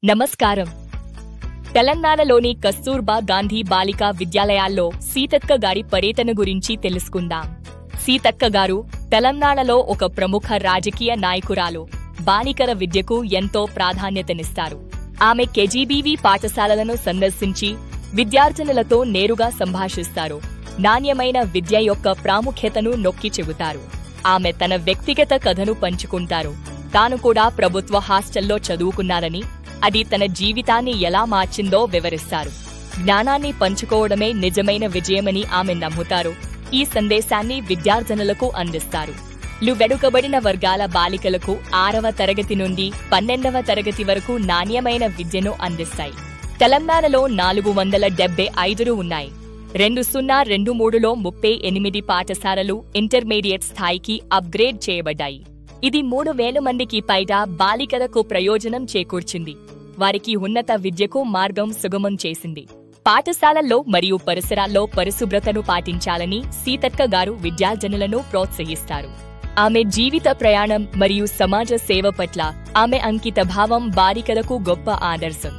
నమస్కారం. తెలంగాణలోని కస్తూర్బా గాంధీ బాలికా విద్యాలయాల్లో సీతక్క గారి పర్యటన గురించి తెలుసుకుందాం. సీతక్క గారు తెలంగాణలో ఒక ప్రముఖ రాజకీయ నాయకురాలు. బాలికల విద్యకు ఎంతో ప్రాధాన్యతనిస్తారు. ఆమె కేజీబీవీ పాఠశాలలను సందర్శించి విద్యార్థినులతో నేరుగా సంభాషిస్తారు. నాణ్యమైన విద్య యొక్క ప్రాముఖ్యతను నొక్కి చెబుతారు. ఆమె తన వ్యక్తిగత కథను పంచుకుంటారు. తాను కూడా ప్రభుత్వ హాస్టల్లో చదువుకున్నారని, అది తన జీవితాన్ని ఎలా మార్చిందో వివరిస్తారు. జ్ఞానాన్ని పంచుకోవడమే నిజమైన విజయమని ఆమె నమ్ముతారు. ఈ సందేశాన్ని విద్యార్థినులకు అందిస్తారు. వెనుకబడిన వర్గాల బాలికలకు 6వ తరగతి నుండి 12వ తరగతి వరకు నాణ్యమైన విద్యను అందిస్తాయి. తెలంగాణలో 475 ఉన్నాయి. 2023లో 38 పాఠశాలలు ఇంటర్మీడియట్ స్థాయికి అప్గ్రేడ్ చేయబడ్డాయి. ఇది 3000 మందికి పైగా బాలికలకు ప్రయోజనం చేకూర్చింది. వారికి ఉన్నత విద్యకు మార్గం సుగమం చేసింది. పాఠశాలల్లో మరియు పరిసరాల్లో పరిశుభ్రతను పాటించాలని సీతక్క గారు విద్యార్థినులను ప్రోత్సహిస్తారు. ఆమె జీవిత ప్రయాణం మరియు సమాజ సేవ పట్ల ఆమె అంకితభావం బాలికలకు గొప్ప ఆదర్శం.